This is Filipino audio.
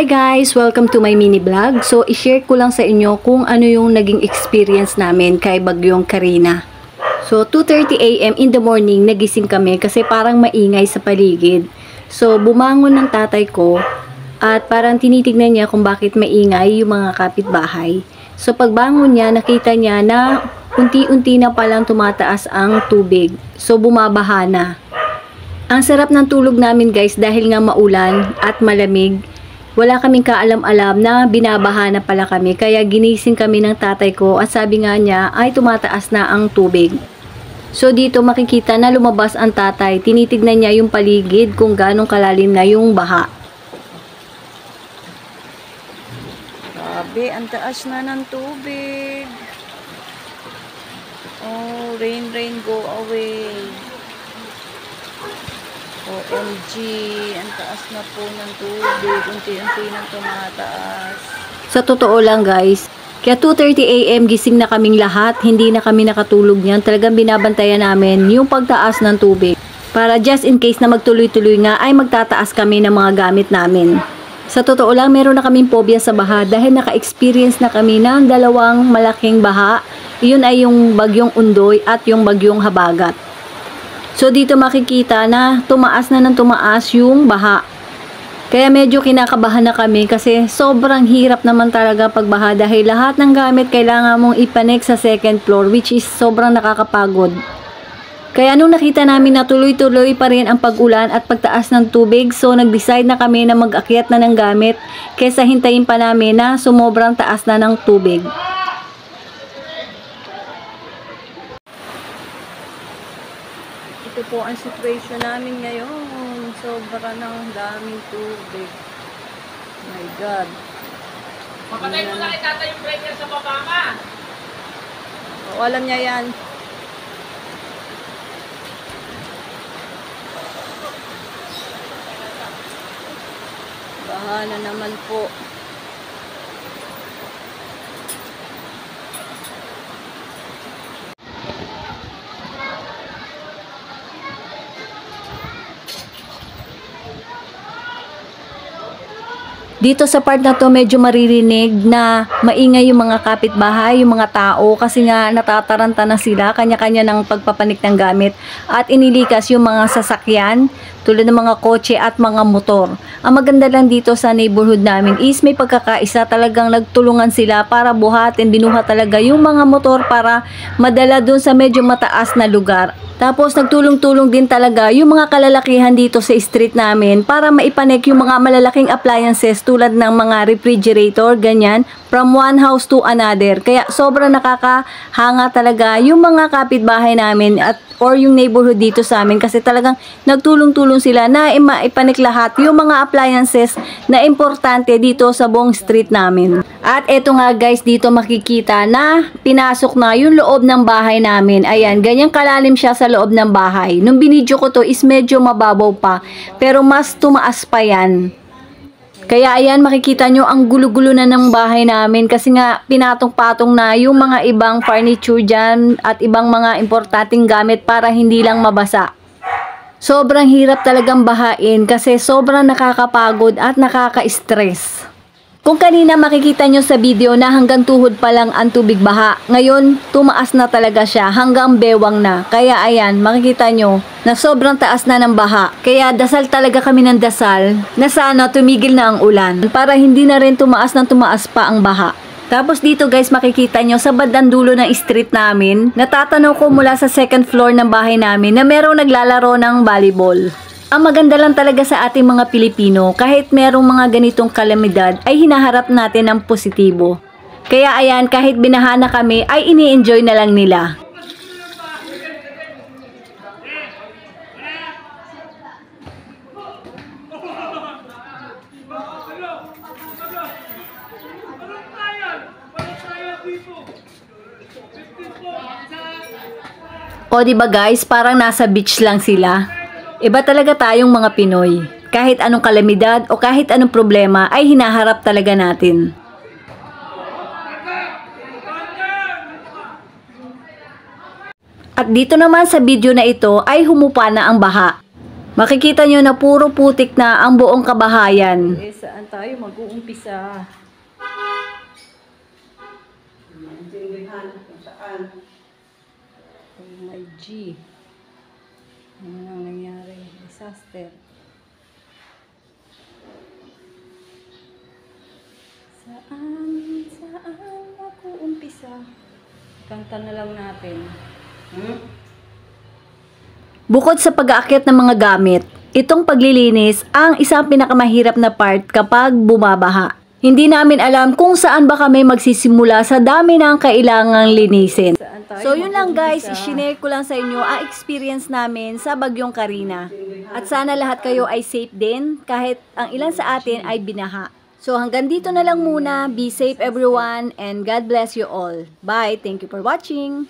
Hi guys! Welcome to my mini vlog. So, i-share ko lang sa inyo kung ano yung naging experience namin kay Bagyong Karina. So, 2:30 AM in the morning, nagising kami kasi parang maingay sa paligid. So, bumangon ng tatay ko at parang tinitignan niya kung bakit maingay yung mga kapitbahay. So, pagbangon niya, nakita niya na unti-unti na palang tumataas ang tubig. So, bumabaha na. Ang sarap ng tulog namin guys dahil nga maulan at malamig. Wala kaming kaalam-alam na binabaha na pala kami, kaya ginising kami ng tatay ko at sabi nga niya ay tumataas na ang tubig. So dito makikita na lumabas ang tatay, tinitignan niya yung paligid kung ganong kalalim na yung baha. Grabe, ang taas na ng tubig. Oh, rain, rain, go away. OMG, ang taas na po ng tubig, unti-unti nang tumataas. Sa totoo lang guys, kaya 2:30 AM gising na kaming lahat, hindi na kami nakatulog niyan. Talagang binabantayan namin yung pagtaas ng tubig. Para just in case na magtuloy-tuloy nga ay magtataas kami ng mga gamit namin. Sa totoo lang, meron na kaming phobia sa baha dahil naka-experience na kami ng dalawang malaking baha. Iyon ay yung Bagyong Undoy at yung Bagyong Habagat. So dito makikita na tumaas na ng tumaas yung baha. Kaya medyo kinakabahan na kami kasi sobrang hirap naman talaga pagbaha dahil lahat ng gamit kailangan mong ipanik sa second floor, which is sobrang nakakapagod. Kaya nung nakita namin na tuloy-tuloy pa rin ang pag-ulan at pagtaas ng tubig, so nag-decide na kami na mag-akyat na ng gamit kaysa hintayin pa namin na sumobrang taas na ng tubig. Ito po ang situation namin ngayon. Sobra ng daming tubig. Oh my God. Papatay mo na kay tata yung breaker sa baba ka. O, alam niya yan. Baha na naman po. Dito sa part na to medyo maririnig na maingay yung mga kapitbahay, yung mga tao kasi nga natataranta na sila, kanya-kanya ng pagpapanik ng gamit at inilikas yung mga sasakyan tulad ng mga kotse at mga motor. Ang maganda lang dito sa neighborhood namin is may pagkakaisa, talagang nagtulungan sila para buhatin, binuhat talaga yung mga motor para madala dun sa medyo mataas na lugar. Tapos nagtulong-tulong din talaga yung mga kalalakihan dito sa street namin para maipanik yung mga malalaking appliances tulad ng mga refrigerator, ganyan, from one house to another. Kaya sobrang nakakahanga talaga yung mga kapitbahay namin at or yung neighborhood dito sa amin kasi talagang nagtulong-tulong sila na maipanik lahat yung mga appliances na importante dito sa buong street namin. At eto nga guys, dito makikita na pinasok na yung loob ng bahay namin. Ayan, ganyang kalalim siya sa loob ng bahay. Nung binidyo ko to is medyo mababaw pa, pero mas tumaas pa yan. Kaya ayan, makikita nyo ang gulo-gulo na ng bahay namin kasi nga pinatong-patong na yung mga ibang furniture dyan at ibang mga importanteng gamit para hindi lang mabasa. Sobrang hirap talagang bahain kasi sobrang nakakapagod at nakaka-stress. Kung kanina makikita nyo sa video na hanggang tuhod pa lang ang tubig baha, ngayon tumaas na talaga siya hanggang bewang na. Kaya ayan, makikita nyo na sobrang taas na ng baha. Kaya dasal talaga kami ng dasal na sana tumigil na ang ulan para hindi na rin tumaas ng tumaas pa ang baha. Tapos dito guys, makikita nyo sa bandang dulo ng street namin, natatanaw ko mula sa second floor ng bahay namin na merong naglalaro ng volleyball. Ang maganda lang talaga sa ating mga Pilipino, kahit merong mga ganitong kalamidad, ay hinaharap natin ng positibo. Kaya ayan, kahit binaha na kami, ay ini-enjoy na lang nila. O diba guys, parang nasa beach lang sila. Iba talaga tayong mga Pinoy. Kahit anong kalamidad o kahit anong problema ay hinaharap talaga natin. At dito naman sa video na ito ay humupa na ang baha. Makikita nyo na puro putik na ang buong kabahayan. Saan tayo mag-uumpisa? Oh my G. Ano nang nangyari? Disaster. Saan mag-uumpisa? Kanta na lang natin. Bukod sa pag-aakyat ng mga gamit, itong paglilinis ang isang pinakamahirap na part kapag bumabaha. Hindi namin alam kung saan ba kami magsisimula sa dami ng kailangang linisin. So yun lang guys, i-share ko lang sa inyo ang experience namin sa Bagyong Karina. At sana lahat kayo ay safe din kahit ang ilan sa atin ay binaha. So hanggang dito na lang muna. Be safe everyone and God bless you all. Bye! Thank you for watching!